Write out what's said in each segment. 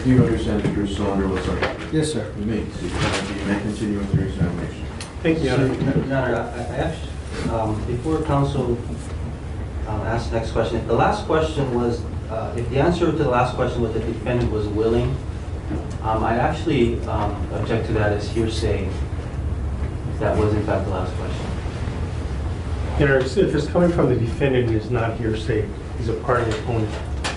Do you understand that you're still under what's up? Yes, sir. You may, you may continue with your examination. Thank you, Your Honor. Your Honor, I actually, before counsel asks the next question, the last question was, if the answer to the last question was that the defendant was willing, I actually object to that as hearsay, if that was in fact the last question. Your Honor, if it's coming from the defendant, it's not hearsay. He's a party opponent.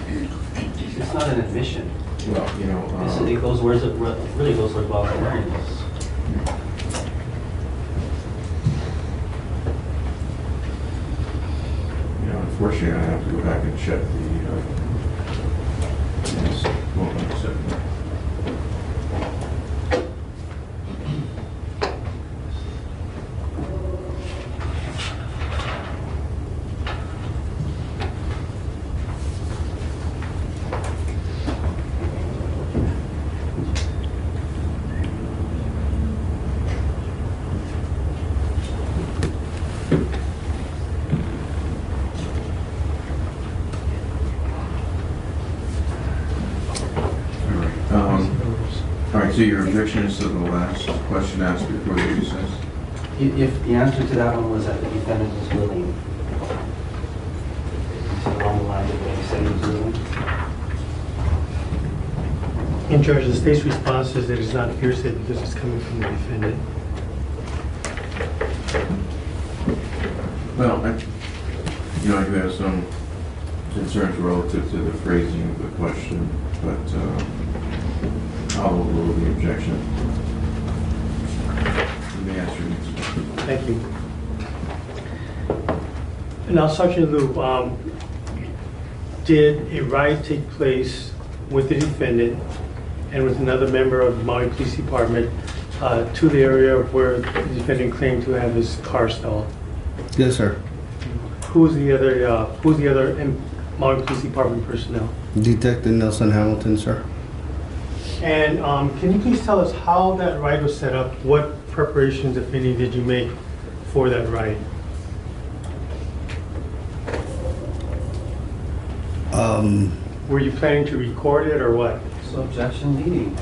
It's not an admission. Well, you know, It goes where it really goes where voluntariness. you know, unfortunately, I have to go back and check the. Yes, hold on a second. All right, so your objection is to the last question asked before the recess? If the answer to that one was that the defendant was willing, it's along the lines of what he said he was willing. In Judge, the state's response is that it's not hearsay because it's coming from the defendant. Well, I do have some concerns relative to the phrasing of the question, but I'll overrule the objection. You may ask your next question. Thank you. Now, Sergeant Liu, did a ride take place with the defendant and with another member of the Maui Police Department to the area where the defendant claimed to have his car stalled? Yes, sir. Who's the other Maui Police Department personnel? Detective Nelson Hamilton, sir. And can you please tell us how that ride was set up? What preparations, if any, did you make for that ride? Were you planning to record it or what? So objection leading.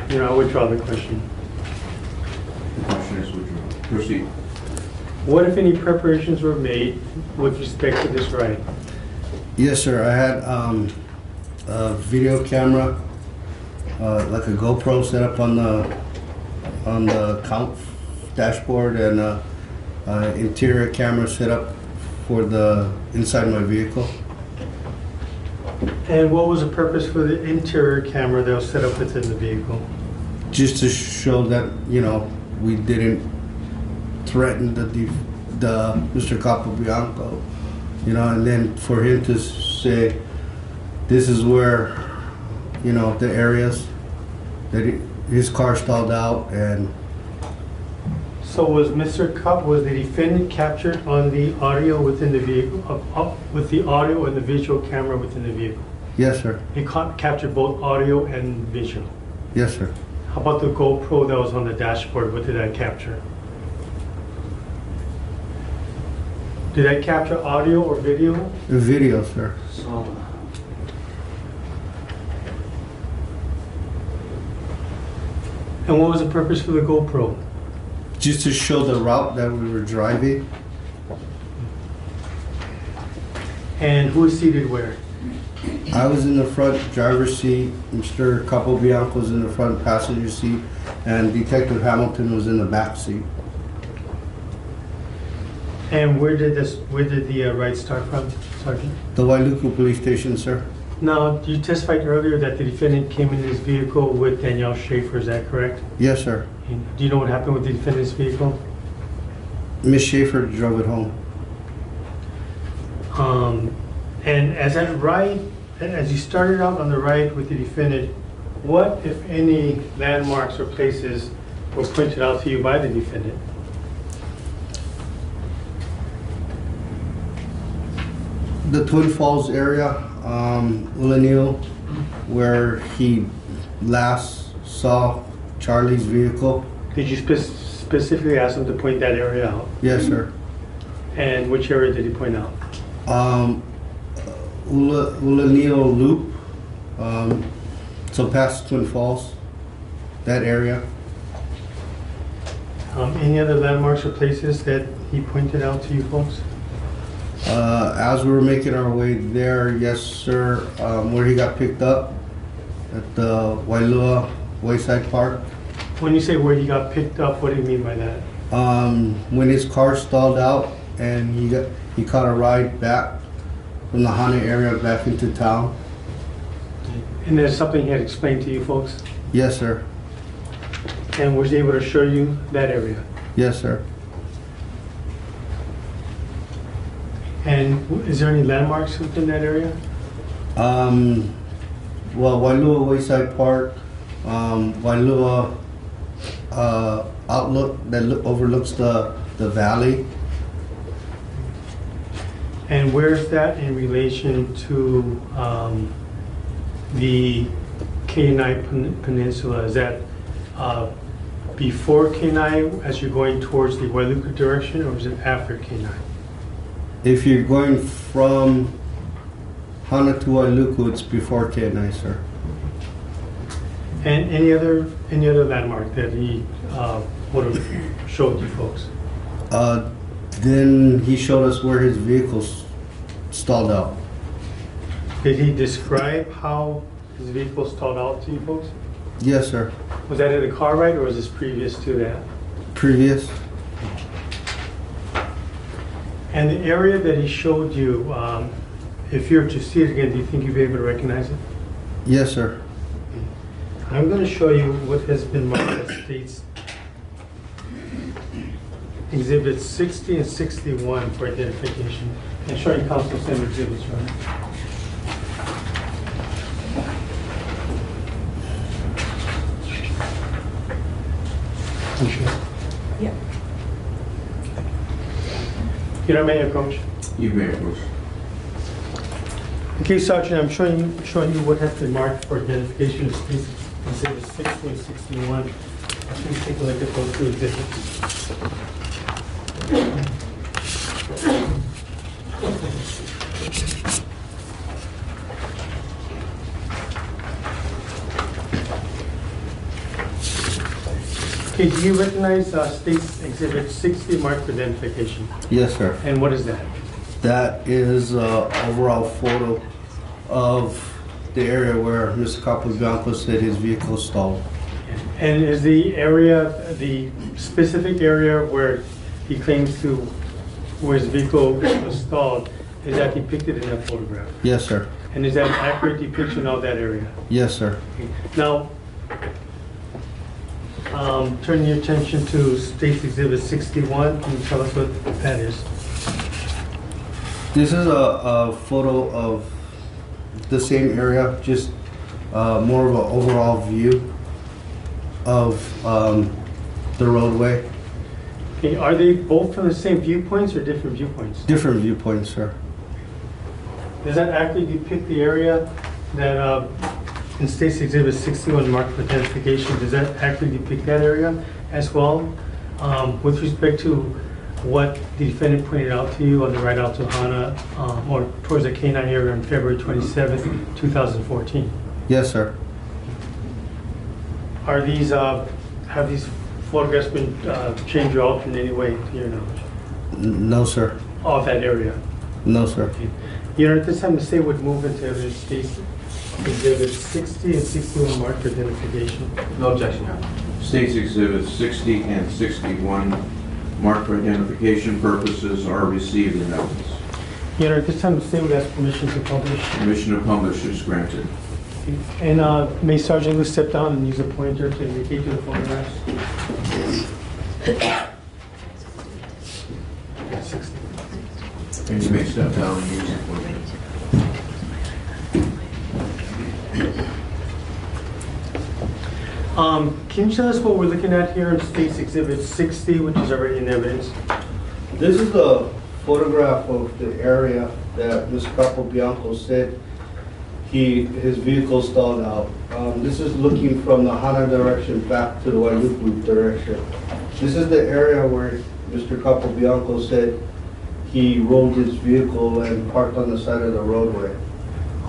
You know, I withdraw the question. The question is withdrawn. Proceed. What, if any, preparations were made with respect to this ride? Yes, sir. I had a video camera, like a GoPro set up on the count dashboard, and interior camera set up for the inside my vehicle. And what was the purpose for the interior camera that was set up within the vehicle? Just to show that, you know, we didn't threaten the Mr. Capobianco, you know, and then for him to say, this is where, you know, the areas that his car stalled out. And So was the defendant captured on the audio within the vehicle, with the audio and the visual camera within the vehicle? yes, sir. It captured both audio and visual. Yes, sir. How about the GoPro that was on the dashboard? What did that capture? Did that capture audio or video? The video, sir. So, And what was the purpose for the GoPro? Just to show the route that we were driving. And who was seated where? I was in the front driver's seat, Mr. Capobianco was in the front passenger seat, and Detective Hamilton was in the back seat. And where did the ride start from, Sergeant? The Wailuku Police Station, sir. Now, you testified earlier that the defendant came in his vehicle with Danielle Schaefer, is that correct? Yes, sir. And do you know what happened with the defendant's vehicle? Miss Schaefer drove it home. And as you started out on the ride with the defendant, what, if any, landmarks or places were pointed out to you by the defendant? The Twin Falls area, Ulanil, where he last saw Charlie's vehicle. Did you specifically ask him to point that area out? Yes, sir. And which area did he point out? Ulanil Loop, So past Twin Falls, that area. Any other landmarks or places that he pointed out to you folks? As we were making our way there, yes, sir, where he got picked up at the Wailua Wayside Park. When you say where he got picked up, what do you mean by that? When his car stalled out and he caught a ride back from the Hana area back into town. And that's something he had explained to you folks? Yes, sir. And was he able to show you that area? Yes, sir. And is there any landmarks within that area? Well, Wailua Wayside Park, Wailua outlook that overlooks the valley. And where's that in relation to the Kenai Peninsula? Is that before Kenai as you're going towards the Wailuku direction, or is it after Kenai? If you're going from Hana to Wailuku, it's before Kenai, sir. And any other landmark that he would have showed you folks? Then he showed us where his vehicle's stalled out. Did he describe how his vehicle stalled out to you folks? Yes, sir. Was that in the car ride, or was this previous to that? Previous? And the area that he showed you, if you were to see it again, do you think you'd be able to recognize it? Yes, sir. I'm going to show you what has been marked as states exhibits 60 and 61 for identification. And show you council center exhibits, right? You sure? Yeah. You know, may I approach? You may approach. Okay, Sergeant, I'm showing you what has been marked for identification of states exhibits 60 and 61. Please take a look at those two exhibits. Okay, do you recognize States Exhibit 60 marked for identification? Yes, sir. And what is that? That is an overall photo of the area where Mr. Capobianco said his vehicle stalled. And is the area, the specific area where he claims to, where his vehicle was stalled, is that depicted in that photograph? Yes, sir. And is that an accurate depiction of that area? Yes, sir. Now, turn your attention to States Exhibit 61. Can you tell us what that is? This is a photo of the same area, just more of an overall view of the roadway. Okay, are they both from the same viewpoints or different viewpoints? Different viewpoints, sir. Does that actually depict the area that in States Exhibit 61 marked for identification? Does that actually depict that area as well? With respect to what the defendant pointed out to you on the ride out to Hana or towards the K9 area on February 27th, 2014? Yes, sir. Are these, have these photographs been changed or altered in any way to your knowledge No, sir. of that area? No, sir. Okay. You know, at this time, the state would move into evidence States Exhibit 60 and 61 marked for identification. No objection, Your Honor. States Exhibits 60 and 61 marked for identification purposes are received in evidence. You know, at this time, the state would ask permission to publish. Permission to publish is granted. And may Sergeant Lou step down and use a pointer to indicate to the photographs? Yeah, 60. And you may step down and use the pointer. Can you tell us what we're looking at here in States Exhibit 60, which is already in evidence? This is a photograph of the area that Mr. Capobianco said his vehicle stalled out. This is looking from the Hana direction back to the Wailuku direction. This is the area where Mr. Capobianco said he rolled his vehicle and parked on the side of the roadway.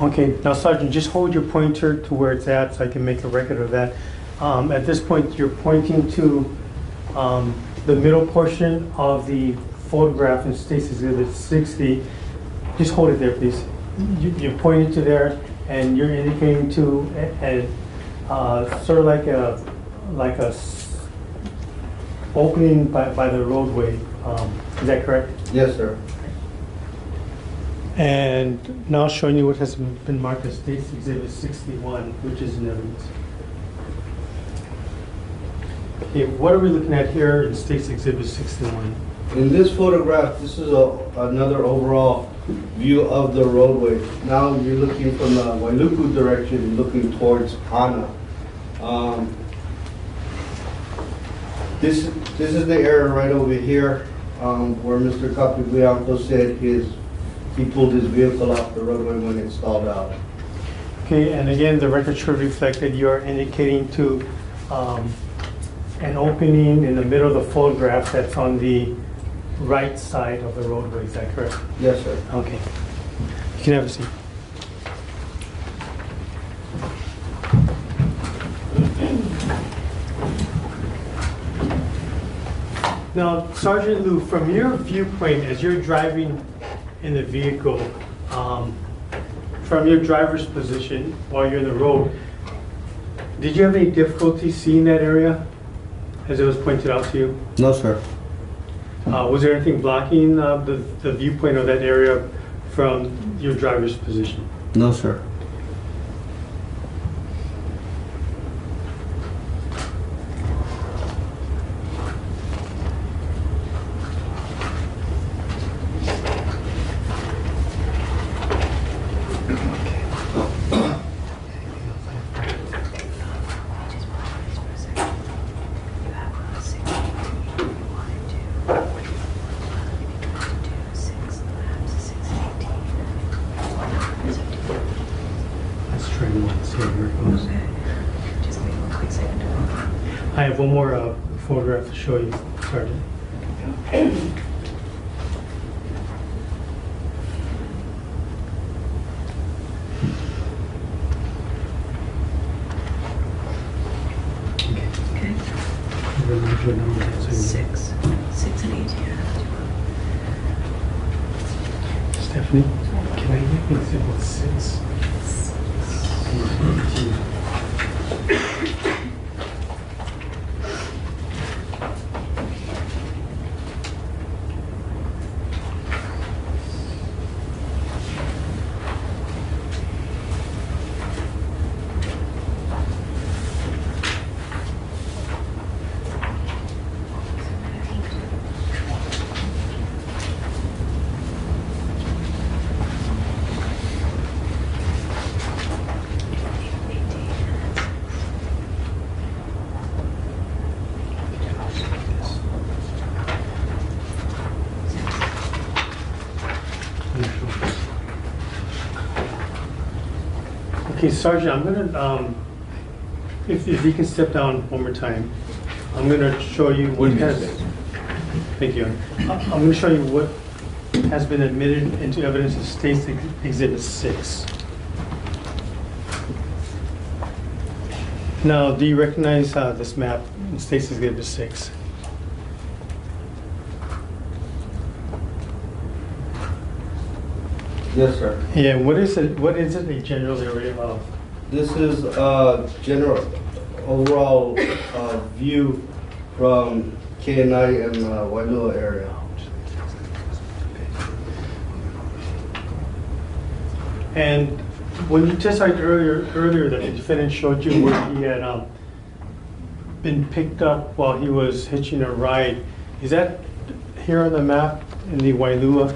Okay, now Sergeant, just hold your pointer to where it's at so I can make a record of that. At this point, you're pointing to the middle portion of the photograph in State's Exhibit 60. Just hold it there, please. You're pointing to there, and you're indicating to sort of like a opening by the roadway. Is that correct? Yes, sir. And now showing you what has been marked as State's Exhibit 61, which is in evidence. Okay, what are we looking at here in State's Exhibit 61? In this photograph, this is another overall view of the roadway. Now you're looking from the Wailuku direction, looking towards Hana. This is the area right over here where Mr. Capobianco said he pulled his vehicle off the roadway when it stalled out. Okay, and again, the record should reflect that you are indicating to an opening in the middle of the photograph that's on the right side of the roadway. Is that correct? Yes, sir. Okay. You can have a seat. Now, Sergeant Liu, from your viewpoint as you're driving in the vehicle, from your driver's position while you're in the road, did you have any difficulty seeing that area as it was pointed out to you? No, sir. Was there anything blocking the viewpoint of that area from your driver's position? No, sir. Let's try one, see where it goes. Just wait 1 quick second. I have one more photograph to show you, Sergeant. Okay. Remove your number, so you- 6 and 8 here. Stephanie, can I get exhibit 6? Okay, Sergeant, I'm gonna, if you can step down one more time, I'm gonna show you what Wouldn't be has, mistake. thank you. I'm gonna show you what has been admitted into evidence of State's Exhibit 6. Now, do you recognize this map in State's Exhibit 6? Yes, sir. Yeah, what is it a general area of? This is general overall view from KNI and Wailua area. And when you testified earlier that the defendant showed you where he had been picked up while he was hitching a ride, is that here on the map in the Wailua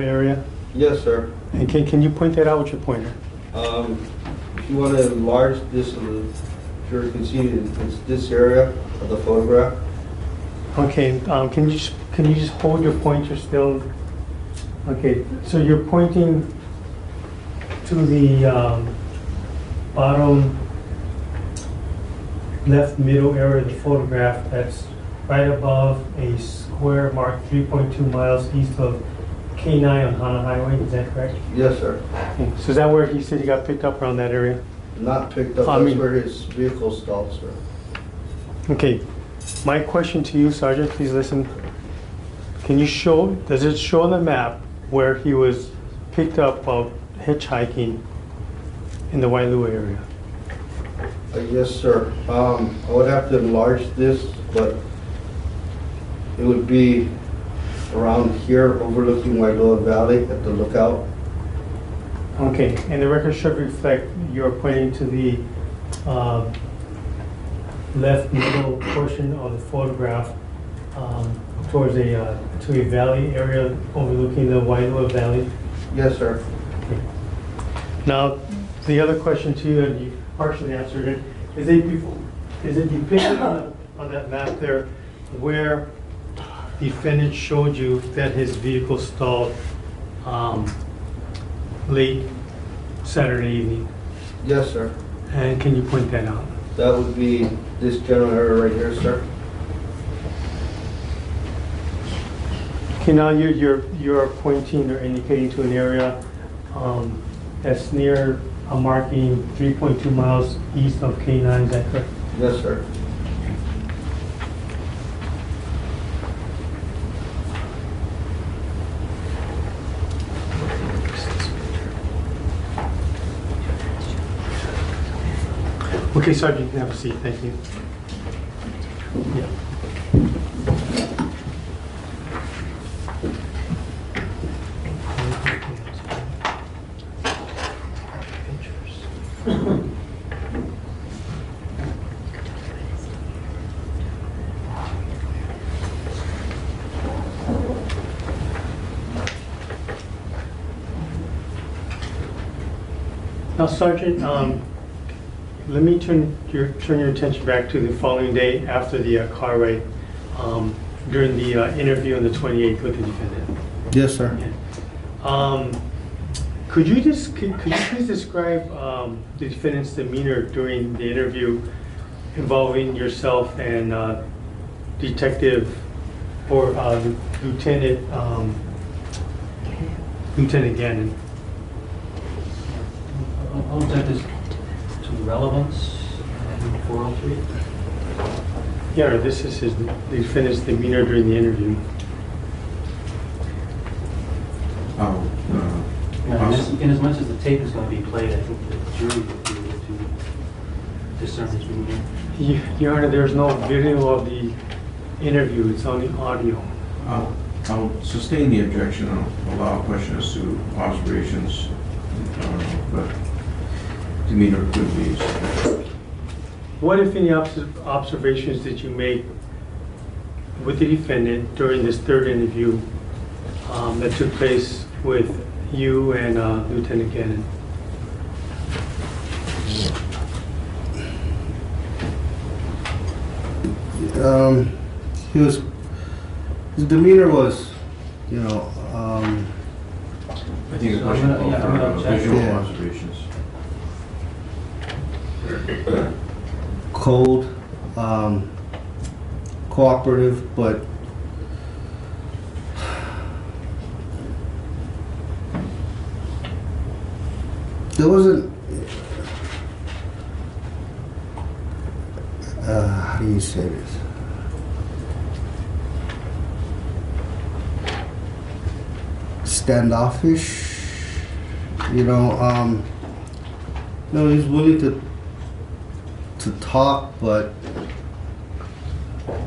area? Yes, sir. And can you point that out with your pointer? If you want to enlarge this, sure you can see it's this area of the photograph. Okay, can you just hold your pointer still? Okay, so you're pointing to the bottom left middle area of the photograph that's right above a square marked 3.2 miles east of K9 on Hana Highway, is that correct? Yes, sir. Okay. So is that where he said he got picked up around that area? Not picked up, I that's mean- where his vehicle stalled, sir. Okay, my question to you, Sergeant, please listen. Can you show, does it show on the map where he was picked up while hitchhiking in the Wailua area? Yes, sir. I would have to enlarge this, but it would be around here overlooking Wailoa Valley at the lookout. Okay, and the record should reflect you're pointing to the left middle portion of the photograph towards to a valley area overlooking the Wailua Valley. Yes, sir. Now, the other question to you, and you partially answered it, is it depicted on that map there where defendant showed you that his vehicle stalled late Saturday evening? Yes, sir. And can you point that out? That would be this general area right here, sir. Okay, now you're pointing or indicating to an area that's near a marking 3.2 miles east of K9, is that correct? Yes, sir. Okay, Sergeant, you can have a seat, thank you. Yeah. Now, Sergeant, let me turn your attention back to the following day after the car ride during the interview on the 28th with the defendant. Yes, sir. Could you please describe the defendant's demeanor during the interview involving yourself and Detective or Lieutenant Gannon? I'll object this to relevance in 403. Yeah, this is the defendant's demeanor during the interview. In as much as the tape is going to be played, I think the jury will be able to discern his meaning. Your Honor, there's no video of the interview, it's only audio. I'll sustain the objection and allow questions to observations, but demeanor could be sufficient. What, if any, observations did you make with the defendant during this third interview that took place with you and Lieutenant Gannon? His demeanor was, you know, I think the So question I'm gonna called for object. visual Yeah. observations. cold, cooperative, but there wasn't, how do you say this? Standoffish, you know, no, he's willing to talk, but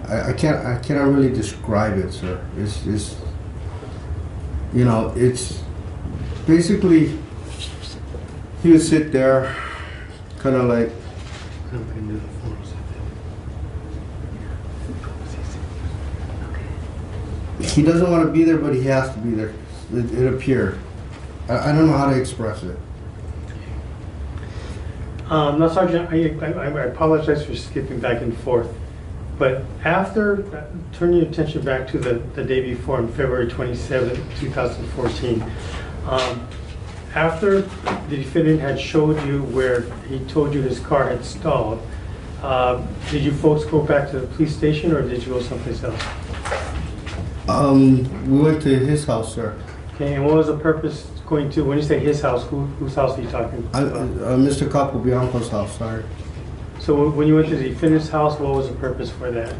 I cannot really describe it, sir. It's you know, it's basically he would sit there, kind of like, he doesn't want to be there, but he has to be there. It appeared. I don't know how to express it. No, Sergeant, I apologize for skipping back and forth, but after, turn your attention back to the day before, on February 27, 2014, after the defendant had showed you where he told you his car had stalled, did you folks go back to the police station or did you go someplace else? We went to his house, sir. Okay, Okay, and what was the purpose going to, when you say his house, whose house are you talking about? Mr. Capobianco's house, sorry. So when you went to the defendant's house, what was the purpose for that?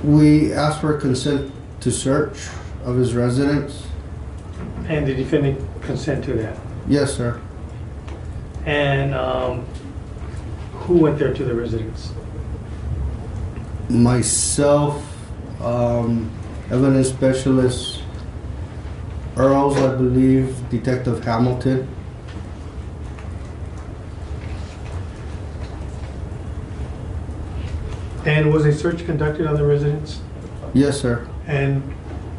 We asked for consent to search of his residence. And the defendant consent to that? Yes, sir. And who went there to the residence? Myself, evidence specialist Earls, I believe, Detective Hamilton. And was a search conducted on the residence? Yes, sir. And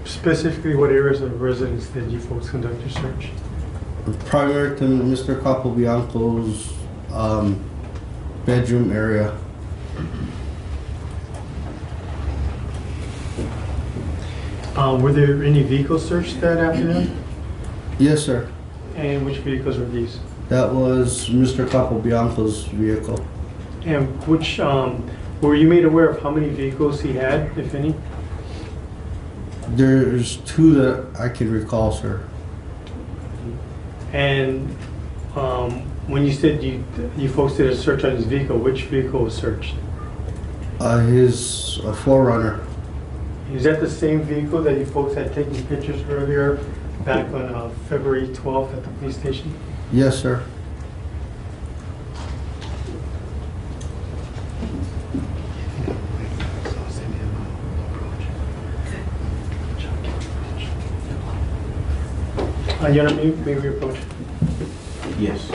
specifically, what areas of the residence did you folks conduct your search? Prior to Mr. Capobianco's bedroom area. Were there any vehicles searched that afternoon? Yes, sir. And which vehicles were these? That was Mr. Capobianco's vehicle. And which, were you made aware of how many vehicles he had, if any? There's two that I can recall, sir. And when you said you folks did a search on his vehicle, which vehicle was searched? His Forerunner. Is that the same vehicle that you folks had taken pictures earlier, back on February 12th at the police station? Yes, sir. Your Honor, may we approach? Yes.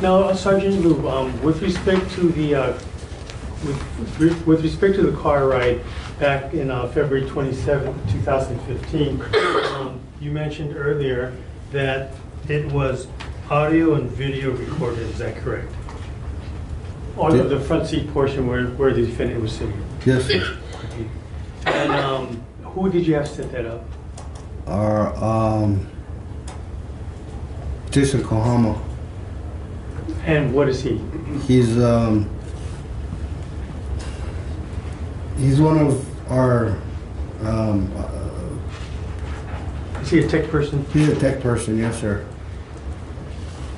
Now, Sergeant Lou, with respect to the with respect to the car ride back in February 27th, 2015, you mentioned earlier that it was audio and video recorded. Is that correct? On Yeah. the front seat portion where the defendant was sitting. Yes, sir. And who did you have set that up? Our Jason Kohama. And what is he? He's one of our Is he a tech person? he's a tech person. Yes, sir.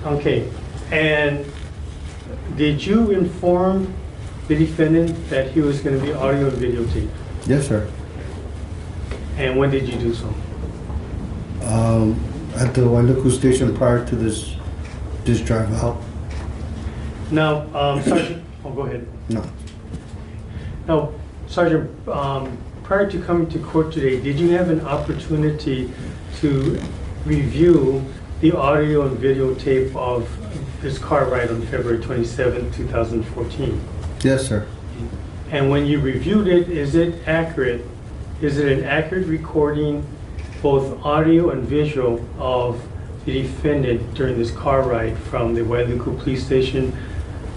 Okay. And did you inform the defendant that he was going to be audio and videotaped? Yes, sir. And when did you do so? At the Wailuku station prior to this drive out. Now, Sergeant, go ahead. No. Now, Sergeant, prior to coming to court today, did you have an opportunity to review the audio and videotape of this car ride on February 27, 2014? Yes, sir. And when you reviewed it, is it accurate? Is it an accurate recording, both audio and visual, of the defendant during this car ride from the Wailuku police station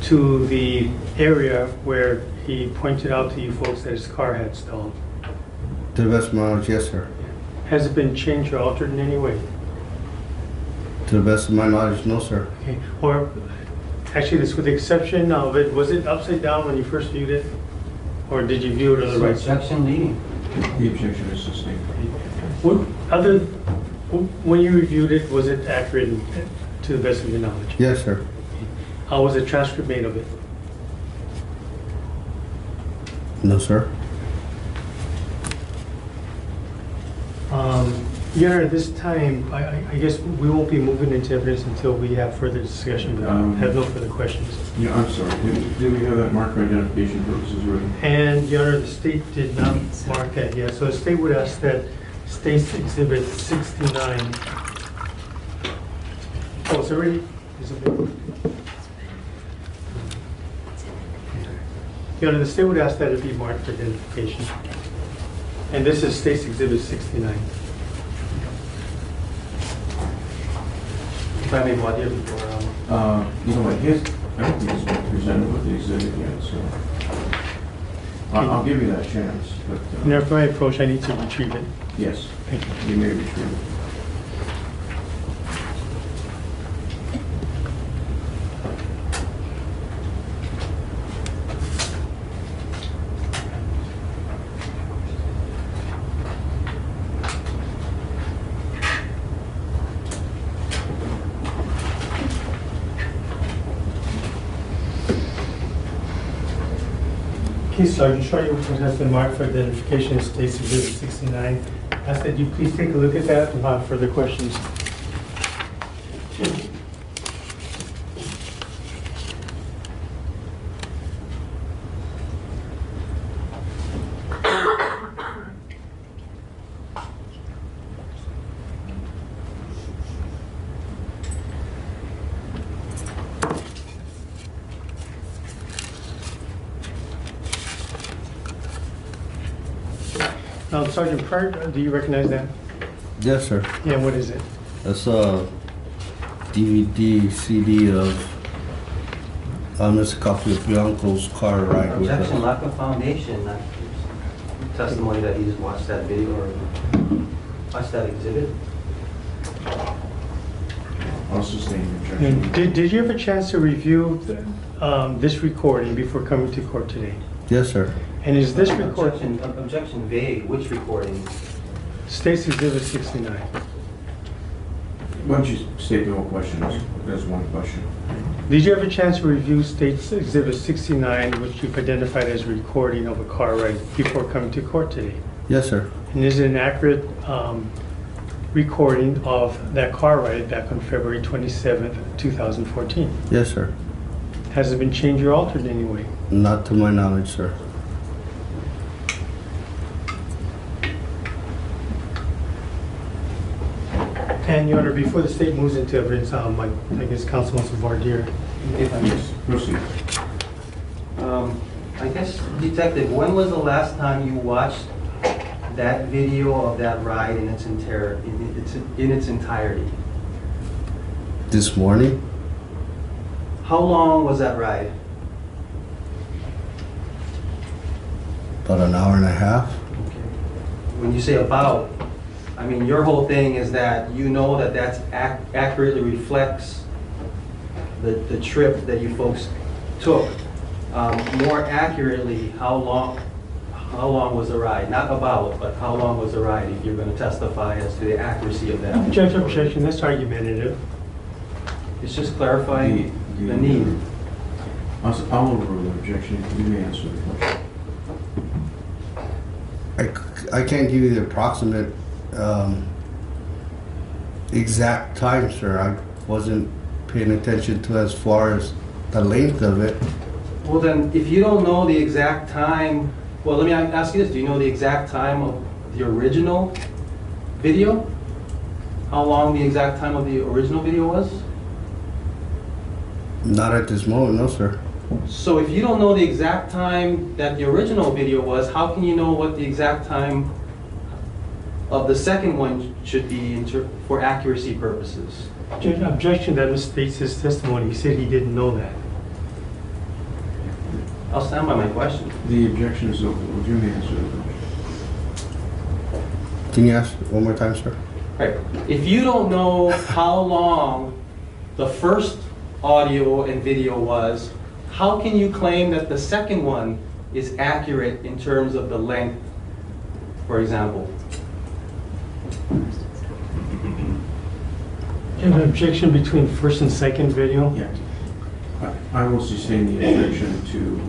to the area where he pointed out to you folks that his car had stalled? To the best of my knowledge, yes, sir. Has it been changed or altered in any way? To the best of my knowledge, no, sir. Okay. Or actually, this with the exception of it, was it upside down when you first viewed it? Or did you view it on the right side? Objection leading. The objection is sustained. When you reviewed it, was it accurate to the best of your knowledge? Yes, sir. How was a transcript made of it? No, sir. Your Honor, at this time, I guess we won't be moving into evidence until we have further discussion, but I have no further questions. Yeah, I'm sorry. Did we have that marked for identification purposes already? And Your Honor, the state did not mark that yet, so the state would ask that State's Exhibit 69. Oh, it's already? Is it? Your Honor, the state would ask that it be marked for identification. And this is State's Exhibit 69. If I may bother you before. You know what, I don't think it's been presented with the exhibit yet, so I'll give you that chance, but, You know, if I approach, I need to retrieve it. yes, Thank you. you may retrieve it. Okay, Sergeant, show you what has been marked for identification in State's Exhibit 69. Ask that you please take a look at that and have further questions. Sergeant Pratt, do you recognize that? Yes, sir. Yeah, what is it? That's a DVD, CD of Mr. Capobianco's car ride with Objection, us. lack of foundation, not testimony that he just watched that video or watched that exhibit. I'll sustain the objection. And did you have a chance to review this recording before coming to court today? Yes, sir. And is this recording Objection vague, which recording? State's Exhibit 69? Why don't you state the whole question? There's one question. Did you have a chance to review State's Exhibit 69, which you've identified as a recording of a car ride before coming to court today? Yes, sir. And is it an accurate recording of that car ride back on February 27th, 2014? Yes, sir. Has it been changed or altered in any way? Not to my knowledge, sir. And Your Honor, before the state moves into evidence, I guess Councilman Vardir. If I may. Yes, proceed. I guess, Detective, when was the last time you watched that video of that ride in its entirety? This morning, How long was that ride? about an hour and a half. When you say about, I mean, your whole thing is that you know that that's accurately reflects the trip that you folks took. More accurately, how long was the ride? Not about, but how long was the ride, if you're going to testify as to the accuracy of that? Judge, objection, that's argumentative. It's just clarifying the need. I'll overrule the objection. You may answer the question. I can't give you the approximate exact time, sir. I wasn't paying attention to as far as the length of it. Well then, if you don't know the exact time, well, let me ask you this, do you know the exact time of the original video? How long the exact time of the original video was? Not at this moment, no, sir. So if you don't know the exact time that the original video was, how can you know what the exact time of the second one should be for accuracy purposes? Judge, objection, that misstates his testimony. He said he didn't know that. I'll stand by my question. The objection is overruled. You may answer the question. Can you ask one more time, sir? Right. If you don't know how long the first audio and video was, how can you claim that the second one is accurate in terms of the length, for example? You have an objection between first and second video? Yeah. I will sustain the objection to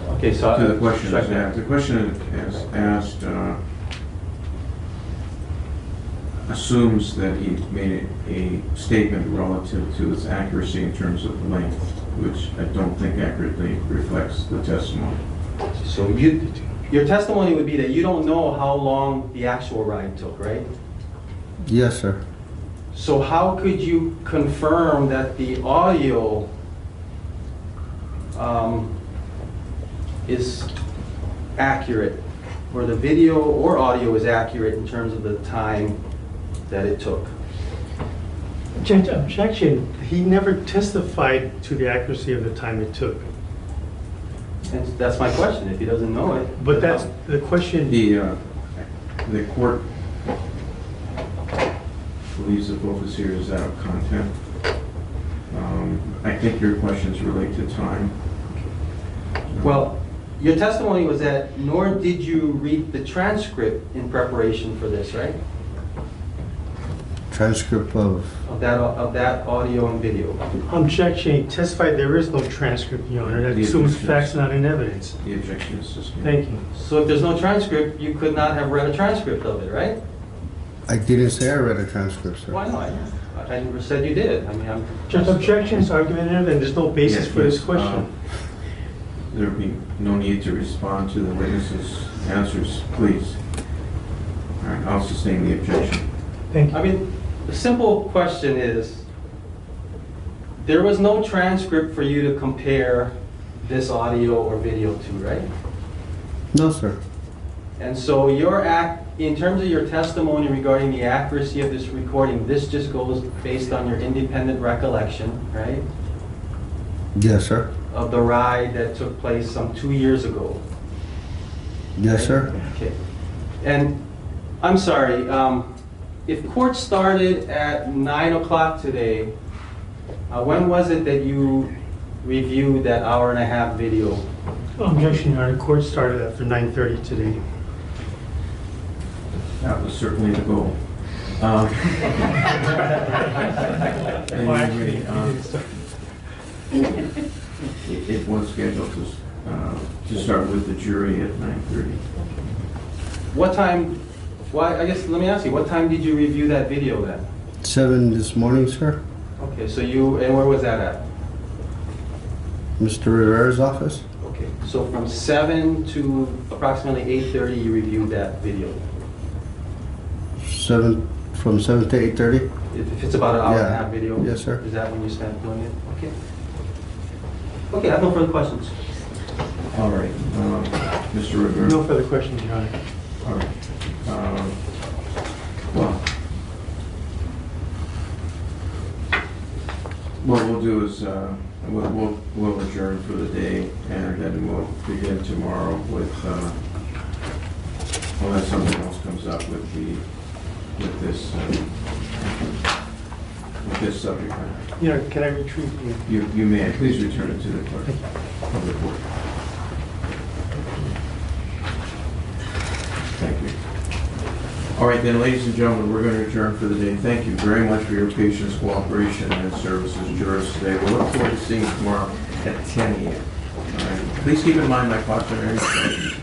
Okay, so the question as asked. The question as asked assumes that he made a statement relative to its accuracy in terms of length, which I don't think accurately reflects the testimony. So your testimony would be that you don't know how long the actual ride took, right? Yes, sir. So how could you confirm that the audio is accurate, or the video or audio is accurate in terms of the time that it took? Judge, objection, he never testified to the accuracy of the time it took. And that's my question, if he doesn't know it. But that's the question. The court believes the focus here is out of content. I think your questions relate to time. Well, your testimony was that nor did you read the transcript in preparation for this, right? Transcript of... Of that audio and video. Objection, he testified there is no transcript, Your Honor. That The assumes objection facts, is- not in evidence. The objection is sustained. Thank you. So if there's no transcript, you could not have read a transcript of it, right? I didn't say I read a transcript, sir. Why not? I never said you did. I mean, I'm... Judge, objection is argumentative, and there's no basis Yes, for this yes, question. There would be no need to respond to the witness's answers, please. All right, I'll sustain the objection. Thank you. I mean, the simple question is, there was no transcript for you to compare this audio or video to, right? No, sir. And so in terms of your testimony regarding the accuracy of this recording, this just goes based on your independent recollection, right? Yes, sir. Of the ride that took place some 2 years ago. Yes, sir. Okay. And I'm sorry, if court started at 9 o'clock today, when was it that you reviewed that hour-and-a-half video? Objection, Your Honor. Court started after 9:30 today. That was certainly the goal. Oh, Anyway, actually, he didn't start. it was scheduled to start with the jury at 9:30. What time, I guess, let me ask you, what time did you review that video then? 7 this morning, sir. Okay, so and where was that at? Mr. Rivera's office. Okay, so from 7 to approximately 8:30, you reviewed that video. 7:15 from 7 to 8:30? If it's about an hour and a Yeah. half video? Yes, sir. Is that when you spent doing it? Okay. Okay, I have no further questions. All right, Mr. Rivera? No further questions, Your Honor. All right. Well, what we'll do is, we'll adjourn for the day, and then we'll begin tomorrow with, unless something else comes up with this subject matter. You know, can I retrieve the? You may, please return it to the clerk of the court. Thank you. All right then, ladies and gentlemen, we're going to adjourn for the day. Thank you very much for your patience, cooperation, and services, jurors, today. We look forward to seeing you tomorrow at 10 a.m. All right. Please keep in mind my cautionary statement.